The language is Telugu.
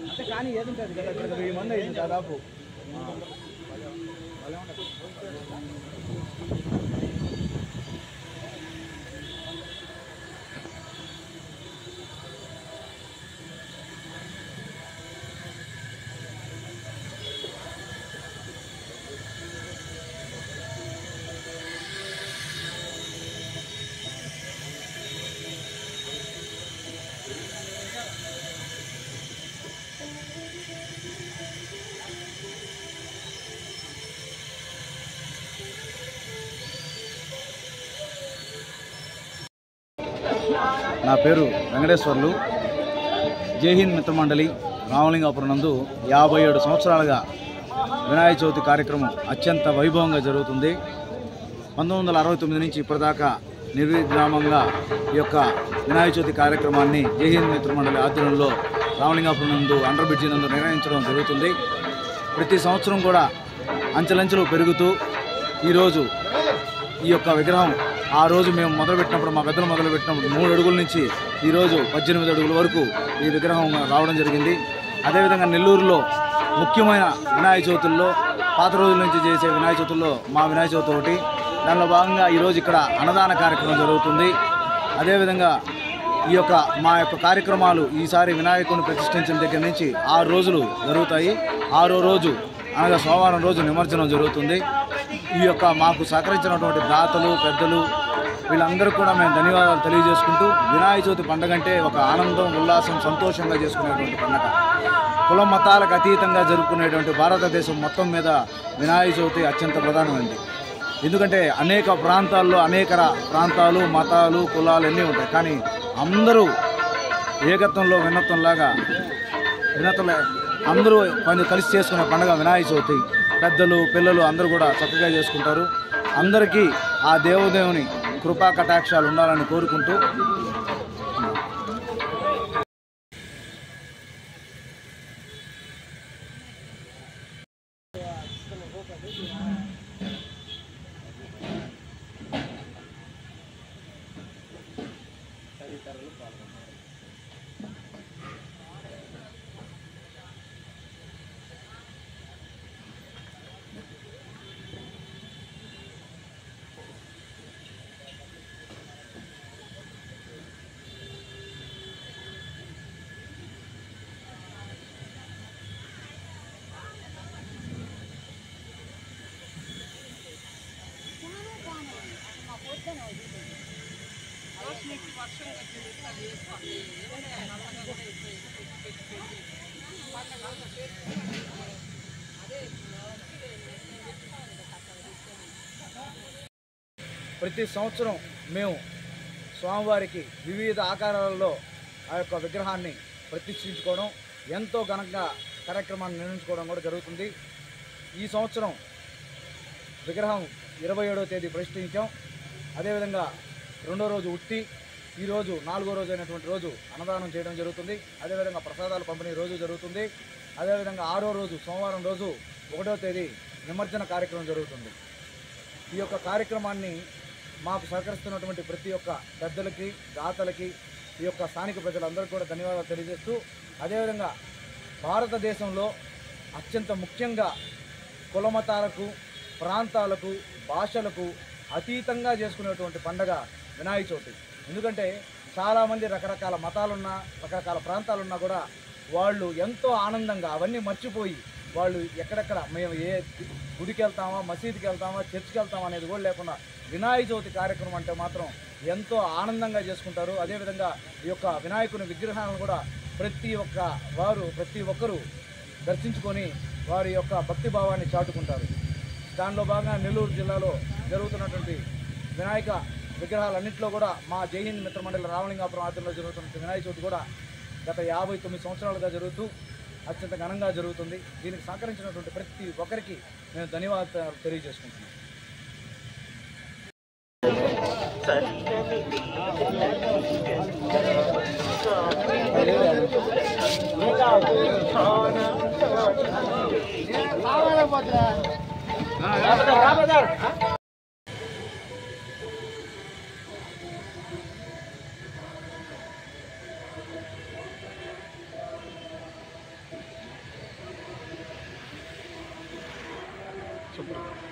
అంటే కానీ ఏది ఉంటుంది కదా, 1000 మంది అయింది దాదాపు. నా పేరు వెంకటేశ్వర్లు. జై హింద్ మిత్రమండలి రామలింగాపురం నందు 57 సంవత్సరాలుగా వినాయక చవితి కార్యక్రమం అత్యంత వైభవంగా జరుగుతుంది. 1969 నుంచి ఇప్పటిదాకా నిర్విరామంగా ఈ యొక్క వినాయక చవితి కార్యక్రమాన్ని జై హింద్ మిత్రమండలి ఆధ్వర్యంలో రామలింగాపురం నందు అండర్ బ్రిడ్జి నందు నిర్వహించడం జరుగుతుంది. ప్రతి సంవత్సరం కూడా అంచెలంచెలు పెరుగుతూ ఈరోజు ఈ యొక్క విగ్రహం ఆ రోజు మేము మొదలుపెట్టినప్పుడు, మా పెద్దలు మొదలుపెట్టినప్పుడు 3 అడుగుల నుంచి ఈరోజు 18 అడుగుల వరకు ఈ విగ్రహం రావడం జరిగింది. అదేవిధంగా నెల్లూరులో ముఖ్యమైన వినాయక చవితుల్లో, పాత రోజుల నుంచి చేసే వినాయక చవితుల్లో మా వినాయక చవితి ఒకటి. దానిలో భాగంగా ఈరోజు ఇక్కడ అన్నదాన కార్యక్రమం జరుగుతుంది. అదేవిధంగా ఈ యొక్క మా యొక్క కార్యక్రమాలు ఈసారి వినాయకుడిని ప్రతిష్ఠించిన దగ్గర నుంచి 6 రోజులు జరుగుతాయి. 6వ రోజు అనగా సోమవారం రోజు నిమజ్జనం జరుగుతుంది. ఈ యొక్క మాకు సహకరించినటువంటి దాతలు, పెద్దలు వీళ్ళందరూ కూడా మేము ధన్యవాదాలు తెలియజేసుకుంటూ, వినాయక చవితి పండుగ అంటే ఒక ఆనందం, ఉల్లాసం, సంతోషంగా చేసుకునేటువంటి పండుగ. కుల మతాలకు అతీతంగా జరుపుకునేటువంటి భారతదేశం మొత్తం మీద వినాయక చవితి అత్యంత ప్రధానమైనది. ఎందుకంటే అనేక ప్రాంతాల్లో అనేక ప్రాంతాలు, మతాలు, కులాలు అన్నీ ఉంటాయి. కానీ అందరూ ఏకత్వంలో వినతులే అందరూ కొంచెం కలిసి చేసుకునే పండుగ వినాయక చవితి. పెద్దలు, పిల్లలు అందరూ కూడా చక్కగా చేసుకుంటారు. అందరికీ ఆ దేవదేవుని కృపా కటాక్షాలు ఉండాలని కోరుకుంటూ ప్రతి సంవత్సరం మేము స్వామివారికి వివిధ ఆకారాలలో ఆ యొక్క విగ్రహాన్ని ప్రతిష్ఠించుకోవడం, ఎంతో ఘనంగా కార్యక్రమాన్ని నిర్వహించుకోవడం కూడా జరుగుతుంది. ఈ సంవత్సరం విగ్రహం 27వ తేదీ ప్రతిష్ఠించాం. అదేవిధంగా 2వ రోజు ఉట్టి, ఈరోజు 4వ రోజు అయినటువంటి రోజు అన్నదానం చేయడం జరుగుతుంది. అదేవిధంగా ప్రసాదాల పంపిణీ రోజు జరుగుతుంది. అదేవిధంగా 6వ రోజు సోమవారం రోజు 1వ తేదీ నిమజ్జన కార్యక్రమం జరుగుతుంది. ఈ యొక్క కార్యక్రమాన్ని మాకు సహకరిస్తున్నటువంటి ప్రతి ఒక్క పెద్దలకి, దాతలకి, ఈ యొక్క స్థానిక ప్రజలందరికీ కూడా ధన్యవాదాలు తెలియజేస్తూ, అదేవిధంగా భారతదేశంలో అత్యంత ముఖ్యంగా కులమతాలకు, ప్రాంతాలకు, భాషలకు అతీతంగా చేసుకునేటువంటి పండగ వినాయక చవితి. ఎందుకంటే చాలామంది రకరకాల మతాలున్నా, రకరకాల ప్రాంతాలున్నా కూడా వాళ్ళు ఎంతో ఆనందంగా అవన్నీ మర్చిపోయి వాళ్ళు ఎక్కడెక్కడ మేము ఏ గుడికి వెళ్తామా, మసీదుకి వెళ్తామా, చర్చికి వెళ్తామా అనేది కూడా లేకుండా వినాయక చవితి కార్యక్రమం అంటే మాత్రం ఎంతో ఆనందంగా చేసుకుంటారు. అదేవిధంగా ఈ యొక్క వినాయకుని విగ్రహాలను కూడా ప్రతి ఒక్కరూ దర్శించుకొని వారి యొక్క భక్తి భావాన్ని చాటుకుంటారు. దానిలో భాగంగా నెల్లూరు జిల్లాలో జరుగుతున్నటువంటి వినాయక విగ్రహాలన్నింటిలో కూడా మా జై హింద్ మిత్రమండలి రామలింగాపురం ఆధ్వర్యంలో జరుగుతున్న వినాయక చవితి కూడా గత 59 సంవత్సరాలుగా జరుగుతూ అత్యంత ఘనంగా జరుగుతుంది. దీనికి సహకరించినటువంటి ప్రతి ఒక్కరికి నేను ధన్యవాదాలు తెలియజేసుకుంటున్నాను. సూపర్